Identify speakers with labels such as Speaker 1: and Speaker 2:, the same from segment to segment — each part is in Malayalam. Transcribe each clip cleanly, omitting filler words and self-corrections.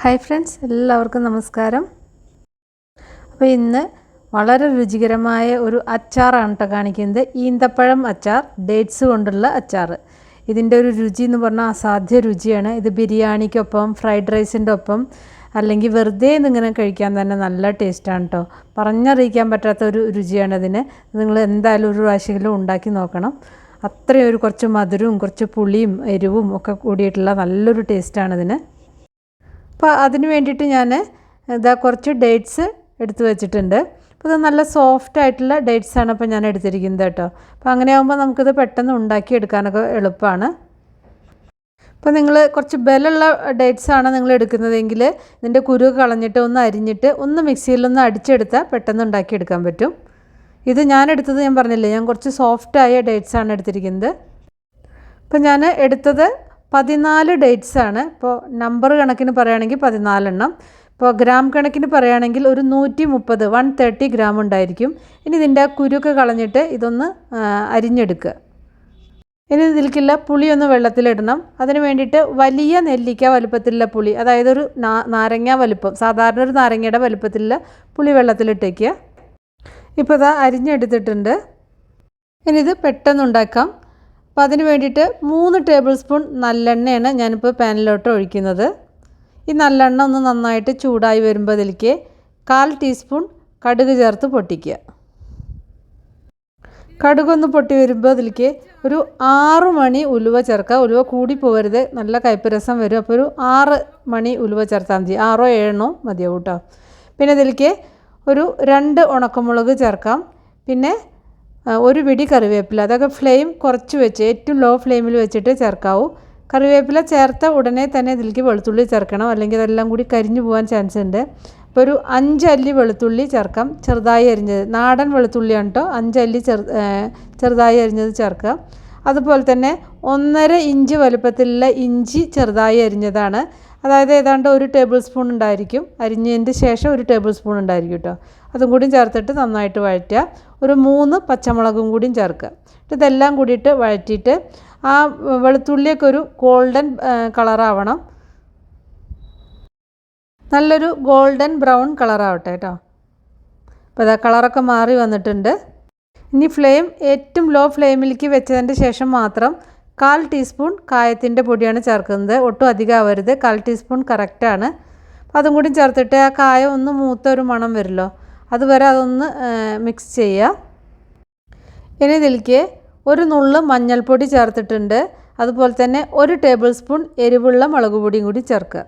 Speaker 1: ഹായ് ഫ്രണ്ട്സ്, എല്ലാവർക്കും നമസ്കാരം. അപ്പോൾ ഇന്ന് വളരെ രുചികരമായ ഒരു അച്ചാറാണ് കേട്ടോ കാണിക്കുന്നത്. ഈന്തപ്പഴം അച്ചാർ, ഡേറ്റ്സ് കൊണ്ടുള്ള അച്ചാർ. ഇതിൻ്റെ ഒരു രുചി എന്ന് പറഞ്ഞാൽ അസാധ്യ രുചിയാണ്. ഇത് ബിരിയാണിക്കൊപ്പം, ഫ്രൈഡ് റൈസിൻ്റെ ഒപ്പം, അല്ലെങ്കിൽ വെറുതെ ഇങ്ങനെ കഴിക്കാൻ തന്നെ നല്ല ടേസ്റ്റാണ് കേട്ടോ. പറഞ്ഞറിയിക്കാൻ പറ്റാത്ത ഒരു രുചിയാണ് ഇതിന്. നിങ്ങൾ എന്തായാലും ഒരു പ്രാവശ്യമെങ്കിലും ഉണ്ടാക്കി നോക്കണം. അത്രയും ഒരു കുറച്ച് മധുരവും കുറച്ച് പുളിയും എരിവും ഒക്കെ കൂടിയിട്ടുള്ള നല്ലൊരു ടേസ്റ്റാണ് ഇതിന്. അപ്പോൾ അതിന് വേണ്ടിയിട്ട് ഞാൻ കുറച്ച് ഡേറ്റ്സ് എടുത്ത് വെച്ചിട്ടുണ്ട്. അപ്പോൾ ഇത് നല്ല സോഫ്റ്റ് ആയിട്ടുള്ള ഡേറ്റ്സാണ് ഇപ്പോൾ ഞാൻ എടുത്തിരിക്കുന്നത് കേട്ടോ. അപ്പോൾ അങ്ങനെ ആകുമ്പോൾ നമുക്കിത് പെട്ടെന്ന് ഉണ്ടാക്കിയെടുക്കാനൊക്കെ എളുപ്പമാണ്. അപ്പോൾ നിങ്ങൾ കുറച്ച് ബലമുള്ള ഡേറ്റ്സാണ് നിങ്ങൾ എടുക്കുന്നതെങ്കിൽ ഇതിൻ്റെ കുരു കളഞ്ഞിട്ട് ഒന്ന് അരിഞ്ഞിട്ട് ഒന്ന് മിക്സിയിലൊന്ന് അടിച്ചെടുത്താൽ പെട്ടെന്ന് ഉണ്ടാക്കിയെടുക്കാൻ പറ്റും. ഇത് ഞാൻ എടുത്തത് ഞാൻ പറഞ്ഞില്ലേ, ഞാൻ കുറച്ച് സോഫ്റ്റായ ഡേറ്റ്സാണ് എടുത്തിരിക്കുന്നത്. അപ്പോൾ ഞാൻ എടുത്തത് 14 ഡേറ്റ്സാണ്. ഇപ്പോൾ നമ്പർ കണക്കിന് പറയുകയാണെങ്കിൽ 14 എണ്ണം. ഇപ്പോൾ ഗ്രാം കണക്കിന് പറയുകയാണെങ്കിൽ ഒരു 130 ഗ്രാം ഉണ്ടായിരിക്കും. ഇനി ഇതിൻ്റെ കുരുക്കെ കളഞ്ഞിട്ട് ഇതൊന്ന് അരിഞ്ഞെടുക്കുക. ഇനി ഇതിലേക്കുള്ള പുളിയൊന്ന് വെള്ളത്തിലിടണം. അതിന് വേണ്ടിയിട്ട് വലിയ നെല്ലിക്ക വലുപ്പത്തിലുള്ള പുളി, അതായത് ഒരു നാരങ്ങ വലുപ്പം, സാധാരണ ഒരു നാരങ്ങയുടെ വലുപ്പത്തിലുള്ള പുളി വെള്ളത്തിലിട്ടേക്കുക. ഇപ്പോൾ ഇതാ അരിഞ്ഞെടുത്തിട്ടുണ്ട്. ഇനി ഇത് പെട്ടെന്ന് ഉണ്ടാക്കാം. അപ്പോൾ അതിന് വേണ്ടിയിട്ട് 3 ടേബിൾ സ്പൂൺ നല്ലെണ്ണയാണ് ഞാനിപ്പോൾ പാനിലോട്ട് ഒഴിക്കുന്നത്. ഈ നല്ലെണ്ണ ഒന്ന് നന്നായിട്ട് ചൂടായി വരുമ്പോൾ അതിലേക്ക് 1/4 ടീസ്പൂൺ കടുക് ചേർത്ത് പൊട്ടിക്കുക. കടുകൊന്ന് പൊട്ടി വരുമ്പോൾ അതിലേക്ക് ഒരു 6 മണി ഉലുവ ചേർക്കുക. ഉലുവ കൂടി പോകരുത്, നല്ല കയ്പ്പ് രസം വരും. അപ്പോൾ ഒരു 6 മണി ഉലുവ ചേർത്താൽ മതി. 6 7 മതിയാവും കേട്ടോ. പിന്നെ ഇതിലേക്ക് ഒരു 2 ഉണക്കമുളക് ചേർക്കാം. പിന്നെ ഒരു പിടി കറിവേപ്പില. അതൊക്കെ ഫ്ലെയിം കുറച്ച് വെച്ച്, ഏറ്റവും ലോ ഫ്ലെയിമിൽ വെച്ചിട്ട് ചേർക്കാവൂ. കറിവേപ്പില ചേർത്ത ഉടനെ തന്നെ ഇതിലേക്ക് വെളുത്തുള്ളി ചേർക്കണം, അല്ലെങ്കിൽ അതെല്ലാം കൂടി കരിഞ്ഞു പോകാൻ ചാൻസ് ഉണ്ട്. അപ്പോൾ ഒരു 5 അല്ലി വെളുത്തുള്ളി ചേർക്കാം, ചെറുതായി അരിഞ്ഞത്. നാടൻ വെളുത്തുള്ളിയാണ് കേട്ടോ. 5 അല്ലി ചെറുതായി അരിഞ്ഞത് ചേർക്കുക. അതുപോലെ തന്നെ 1.5 ഇഞ്ച് വലുപ്പത്തിലുള്ള ഇഞ്ചി ചെറുതായി അരിഞ്ഞതാണ്. അതായത് ഏതാണ്ട് 1 ടേബിൾ സ്പൂൺ ഉണ്ടായിരിക്കും. അരിഞ്ഞതിൻ്റെ ശേഷം 1 ടേബിൾ സ്പൂൺ ഉണ്ടായിരിക്കും കേട്ടോ. അതും കൂടിയും ചേർത്തിട്ട് നന്നായിട്ട് വഴറ്റുക. ഒരു 3 പച്ചമുളകും കൂടിയും ചേർക്കുക. ഇതെല്ലാം കൂടിയിട്ട് വഴറ്റിയിട്ട് ആ വെളുത്തുള്ളിയൊക്കെ ഒരു ഗോൾഡൻ കളറാവണം. നല്ലൊരു ഗോൾഡൻ ബ്രൗൺ കളറാവട്ടെ കേട്ടോ. അപ്പോൾ അതാ കളറൊക്കെ മാറി വന്നിട്ടുണ്ട്. ഇനി ഫ്ലെയിം ഏറ്റവും ലോ ഫ്ലെയിമിലേക്ക് വെച്ചതിൻ്റെ ശേഷം മാത്രം 1/4 ടീസ്പൂൺ കായത്തിൻ്റെ പൊടിയാണ് ചേർക്കുന്നത്. ഒട്ടും അധികം ആവരുത്, 1/4 ടീസ്പൂൺ കറക്റ്റാണ്. അപ്പോൾ അതും കൂടി ചേർത്തിട്ട് ആ കായം ഒന്ന് മൂത്ത ഒരു മണം വരുമല്ലോ, അതുവരെ അതൊന്ന് മിക്സ് ചെയ്യുക. ഇനി ഇതിലേക്ക് ഒരു നുള്ള് മഞ്ഞൾപ്പൊടി ചേർത്തിട്ടുണ്ട്. അതുപോലെ തന്നെ 1 ടേബിൾ സ്പൂൺ എരിവുള്ള മുളക് പൊടിയും കൂടി ചേർക്കുക.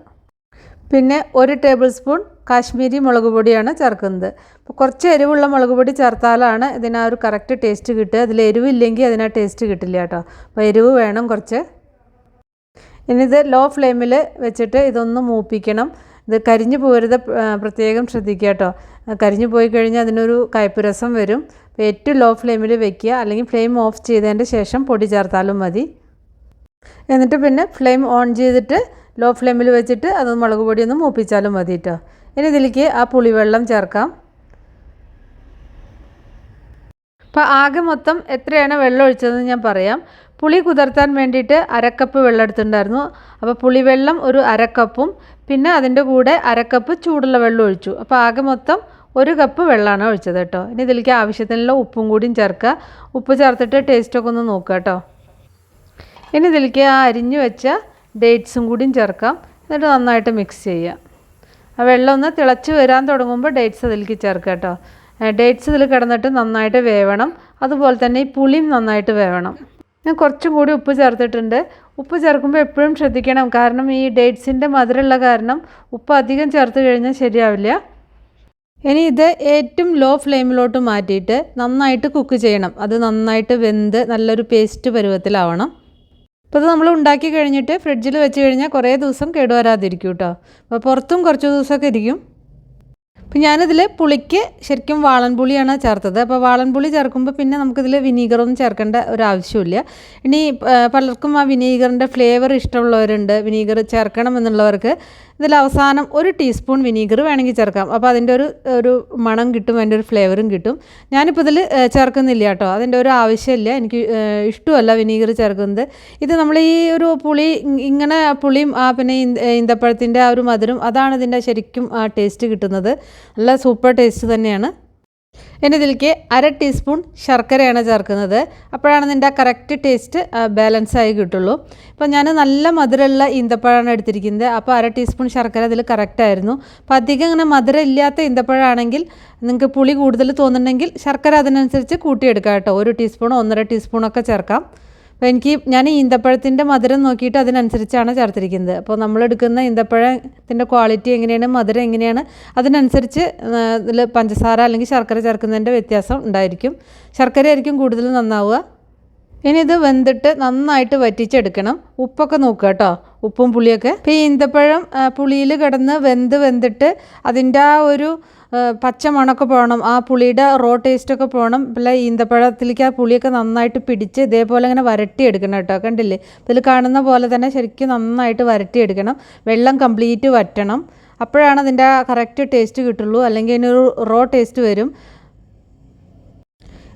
Speaker 1: പിന്നെ 1 ടേബിൾ സ്പൂൺ കാശ്മീരി മുളക് പൊടിയാണ് ചേർക്കുന്നത്. അപ്പോൾ കുറച്ച് എരിവുള്ള മുളക് പൊടി ചേർത്താലാണ് ഇതിനാ ഒരു കറക്റ്റ് ടേസ്റ്റ് കിട്ടുക. അതിൽ എരിവില്ലെങ്കിൽ അതിനാ ടേസ്റ്റ് കിട്ടില്ല കേട്ടോ. അപ്പോൾ എരിവ് വേണം കുറച്ച്. ഇനി ഇത് ലോ ഫ്ലെയിമിൽ വെച്ചിട്ട് ഇതൊന്ന് മൂപ്പിക്കണം. ഇത് കരിഞ്ഞു പോരുത്, പ്രത്യേകം ശ്രദ്ധിക്കുക കേട്ടോ. കരിഞ്ഞു പോയി കഴിഞ്ഞാൽ അതിനൊരു കയ്പ്പ് രസം വരും. അപ്പോൾ ഏറ്റവും ലോ ഫ്ലെയിമിൽ വെക്കുക, അല്ലെങ്കിൽ ഫ്ലെയിം ഓഫ് ചെയ്തതിൻ്റെ ശേഷം പൊടി ചേർത്താലും മതി. എന്നിട്ട് പിന്നെ ഫ്ലെയിം ഓൺ ചെയ്തിട്ട് ലോ ഫ്ലെയിമിൽ വെച്ചിട്ട് അത് മുളക് പൊടി ഒന്ന് മൂപ്പിച്ചാലും മതി കേട്ടോ. ഇനി ഇതിലേക്ക് ആ പുളിവെള്ളം ചേർക്കാം. അപ്പോൾ ആകെ മൊത്തം എത്രയാണ് വെള്ളം ഒഴിച്ചതെന്ന് ഞാൻ പറയാം. പുളി കുതിർത്താൻ വേണ്ടിയിട്ട് 1/2 കപ്പ് വെള്ളം എടുത്തിട്ടുണ്ടായിരുന്നു. അപ്പോൾ പുളിവെള്ളം ഒരു 1/2 കപ്പും പിന്നെ അതിൻ്റെ കൂടെ 1/2 കപ്പ് ചൂടുള്ള വെള്ളം ഒഴിച്ചു. അപ്പോൾ ആകെ മൊത്തം 1 കപ്പ് വെള്ളമാണ് ഒഴിച്ചത് കേട്ടോ. ഇനി ഇതിലേക്ക് ആവശ്യത്തിനുള്ള ഉപ്പും കൂടിയും ചേർക്കുക. ഉപ്പ് ചേർത്തിട്ട് ടേസ്റ്റൊക്കെ ഒന്ന് നോക്കുക കേട്ടോ. ഇനി ഇതിലേക്ക് ആ അരിഞ്ഞു വെച്ച ഡേറ്റ്സും കൂടിയും ചേർക്കാം. എന്നിട്ട് നന്നായിട്ട് മിക്സ് ചെയ്യുക. ആ വെള്ളം ഒന്ന് തിളച്ച് വരാൻ തുടങ്ങുമ്പോൾ ഡേറ്റ്സ് അതിലേക്ക് ചേർക്കുക കേട്ടോ. ഡേറ്റ്സ് ഇതിൽ കിടന്നിട്ട് നന്നായിട്ട് വേവണം. അതുപോലെ തന്നെ ഈ പുളിയും നന്നായിട്ട് വേവണം. ഞാൻ കുറച്ചും കൂടി ഉപ്പ് ചേർത്തിട്ടുണ്ട്. ഉപ്പ് ചേർക്കുമ്പോൾ എപ്പോഴും ശ്രദ്ധിക്കണം, കാരണം ഈ ഡേറ്റ്സിൻ്റെ മധുരമുള്ള കാരണം ഉപ്പ് അധികം ചേർത്ത് കഴിഞ്ഞാൽ ശരിയാവില്ല. ഇനി ഇത് ഏറ്റവും ലോ ഫ്ലെയിമിലോട്ട് മാറ്റിയിട്ട് നന്നായിട്ട് കുക്ക് ചെയ്യണം. അത് നന്നായിട്ട് വെന്ത് നല്ലൊരു പേസ്റ്റ് പരുവത്തിലാവണം. അപ്പോൾ ഇത് നമ്മൾ ഉണ്ടാക്കി കഴിഞ്ഞിട്ട് ഫ്രിഡ്ജിൽ വെച്ച് കഴിഞ്ഞാൽ കുറേ ദിവസം കേടുവരാതിരിക്കും കേട്ടോ. അപ്പോൾ പുറത്തും കുറച്ച് ദിവസമൊക്കെ ഇരിക്കും. അപ്പോൾ ഞാനിതിൽ പുളിക്ക് ശരിക്കും വാളൻപുളിയാണ് ചേർത്തത്. അപ്പോൾ വാളൻപുളി ചേർക്കുമ്പോൾ പിന്നെ നമുക്കിതിൽ വിനീഗറൊന്നും ചേർക്കേണ്ട ഒരാവശ്യമില്ല. ഇനി പലർക്കും ആ വിനീഗറിൻ്റെ ഫ്ലേവർ ഇഷ്ടമുള്ളവരുണ്ട്, വിനീഗർ ചേർക്കണം എന്നുള്ളവർക്ക് ഇതിൽ അവസാനം 1 ടീസ്പൂൺ വിനീഗർ വേണമെങ്കിൽ ചേർക്കാം. അപ്പോൾ അതിൻ്റെ ഒരു മണം കിട്ടും, അതിൻ്റെ ഒരു ഫ്ലേവറും കിട്ടും. ഞാനിപ്പോൾ ഇതിൽ ചേർക്കുന്നില്ല കേട്ടോ, അതിൻ്റെ ഒരു ആവശ്യമില്ല. എനിക്ക് ഇഷ്ടമല്ല വിനീഗർ ചേർക്കുന്നത്. ഇത് നമ്മൾ ഈ ഒരു പുളി ഇങ്ങനെ പുളിയും പിന്നെ ഈന്തപ്പഴത്തിൻ്റെ ആ ഒരു മധുരം, അതാണ് ഇതിൻ്റെ ശരിക്കും ആ ടേസ്റ്റ് കിട്ടുന്നത്. നല്ല സൂപ്പർ ടേസ്റ്റ് തന്നെയാണ്. ഇനി ഇതിലേക്ക് 1/2 ടീസ്പൂൺ ശർക്കരയാണ് ചേർക്കുന്നത്. അപ്പോഴാണ് ഇതിൻ്റെ കറക്റ്റ് ടേസ്റ്റ് ബാലൻസായി കിട്ടുള്ളൂ. അപ്പോൾ ഞാൻ നല്ല മധുരമുള്ള ഈന്തപ്പഴമാണ് എടുത്തിരിക്കുന്നത്. അപ്പോൾ 1/2 ടീസ്പൂൺ ശർക്കര ഇതിൽ കറക്റ്റായിരുന്നു. അപ്പോൾ അധികം ഇങ്ങനെ മധുരം ഇല്ലാത്ത ഈന്തപ്പഴമാണെങ്കിൽ നിങ്ങൾക്ക് പുളി കൂടുതൽ തോന്നുന്നുണ്ടെങ്കിൽ ശർക്കര അതിനനുസരിച്ച് കൂട്ടിയെടുക്കാം കേട്ടോ. 1 ടീസ്പൂണോ 1.5 ടീസ്പൂണൊക്കെ ചേർക്കാം. അപ്പോൾ ഞാൻ ഈന്തപ്പഴത്തിൻ്റെ മധുരം നോക്കിയിട്ട് അതിനനുസരിച്ചാണ് ചേർത്തിരിക്കുന്നത്. അപ്പോൾ നമ്മളെടുക്കുന്ന ഈന്തപ്പഴത്തിൻ്റെ ക്വാളിറ്റി എങ്ങനെയാണ്, മധുരം എങ്ങനെയാണ്, അതിനനുസരിച്ച് ഇതിൽ പഞ്ചസാര അല്ലെങ്കിൽ ശർക്കര ചേർക്കുന്നതിൻ്റെ വ്യത്യാസം ഉണ്ടായിരിക്കും. ശർക്കര ആയിരിക്കും കൂടുതൽ നന്നാവുക. ഇനി ഇത് വെന്തിട്ട് നന്നായിട്ട് വറ്റിച്ചെടുക്കണം. ഉപ്പൊക്കെ നോക്കുക കേട്ടോ, ഉപ്പും പുളിയൊക്കെ. ഇപ്പോൾ ഈ ഈന്തപ്പഴം പുളിയിൽ കിടന്ന് വെന്തിട്ട് അതിൻ്റെ ആ ഒരു പച്ച മണമൊക്കെ പോകണം, ആ പുളിയുടെ റോ ടേസ്റ്റൊക്കെ പോകണം. പിന്നെ ഈന്തപ്പഴത്തിലേക്ക് ആ പുളിയൊക്കെ നന്നായിട്ട് പിടിച്ച് ഇതേപോലെ ഇങ്ങനെ വരട്ടിയെടുക്കണം കേട്ടോ. കണ്ടില്ലേ, ഇതിൽ കാണുന്ന പോലെ തന്നെ ശരിക്കും നന്നായിട്ട് വരട്ടിയെടുക്കണം. വെള്ളം കംപ്ലീറ്റ് വറ്റണം. അപ്പോഴാണ് അതിൻ്റെ ആ കറക്റ്റ് ടേസ്റ്റ് കിട്ടുള്ളൂ, അല്ലെങ്കിൽ അതിനൊരു റോ ടേസ്റ്റ് വരും.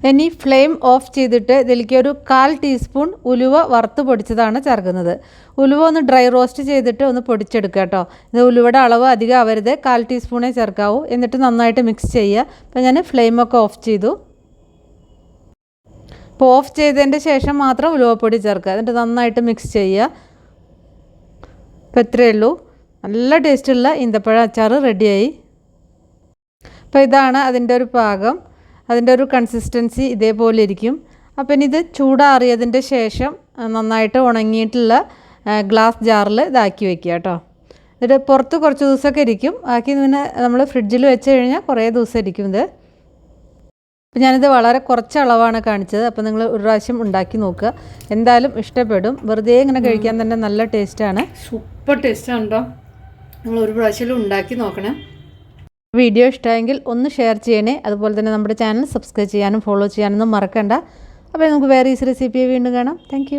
Speaker 1: ഇനി ഫ്ലെയിം ഓഫ് ചെയ്തിട്ട് ഇതിലേക്ക് ഒരു 1/4 ടീസ്പൂൺ ഉലുവ വറുത്ത് പൊടിച്ചതാണ് ചേർക്കുന്നത്. ഉലുവ ഒന്ന് ഡ്രൈ റോസ്റ്റ് ചെയ്തിട്ട് ഒന്ന് പൊടിച്ചെടുക്കുക കേട്ടോ. ഇത് ഉലുവയുടെ അളവ് അധികം ആവരുത്, 1/4 ടീസ്പൂണേ ചേർക്കാവൂ. എന്നിട്ട് നന്നായിട്ട് മിക്സ് ചെയ്യുക. അപ്പോൾ ഞാൻ ഫ്ലെയിമൊക്കെ ഓഫ് ചെയ്തു. അപ്പോൾ ഓഫ് ചെയ്തതിൻ്റെ ശേഷം മാത്രം ഉലുവപ്പൊടി ചേർക്കുക. എന്നിട്ട് നന്നായിട്ട് മിക്സ് ചെയ്യുക. അപ്പോൾ ഇത്രയേ ഉള്ളൂ, നല്ല ടേസ്റ്റുള്ള ഈന്തപ്പഴ അച്ചാർ റെഡിയായി. അപ്പോൾ ഇതാണ് അതിൻ്റെ ഒരു പാകം. അതിൻ്റെ ഒരു കൺസിസ്റ്റൻസി ഇതേപോലെ ഇരിക്കും. അപ്പം ഇനി ഇത് ചൂടാറിയതിൻ്റെ ശേഷം നന്നായിട്ട് ഉണങ്ങിയിട്ടുള്ള ഗ്ലാസ് ജാറിൽ ഇതാക്കി വെക്കുക കേട്ടോ. എന്നിട്ട് പുറത്ത് കുറച്ച് ദിവസമൊക്കെ ഇരിക്കും. ആക്കി പിന്നെ നമ്മൾ ഫ്രിഡ്ജിൽ വെച്ച് കഴിഞ്ഞാൽ കുറേ ദിവസം ഇരിക്കും ഇത്. അപ്പം ഞാനിത് വളരെ കുറച്ച് അളവാണ് കാണിച്ചത്. അപ്പോൾ നിങ്ങൾ ഒരു പ്രാവശ്യം ഉണ്ടാക്കി നോക്കുക, എന്തായാലും ഇഷ്ടപ്പെടും. വെറുതെ ഇങ്ങനെ കഴിക്കാൻ തന്നെ നല്ല ടേസ്റ്റാണ്, സൂപ്പർ ടേസ്റ്റാണ് കേട്ടോ. നിങ്ങൾ ഒരു പ്രാവശ്യം ഉണ്ടാക്കി നോക്കണം. വീഡിയോ ഇഷ്ടമായെങ്കിൽ ഒന്ന് ഷെയർ ചെയ്യണേ. അതുപോലെ തന്നെ നമ്മുടെ ചാനൽ സബ്സ്ക്രൈബ് ചെയ്യാനും ഫോളോ ചെയ്യാനൊന്നും മറക്കണ്ട. അപ്പോൾ നമുക്ക് വേറെ ഈസി റെസിപ്പിയെ വീണ്ടും കാണാം. താങ്ക്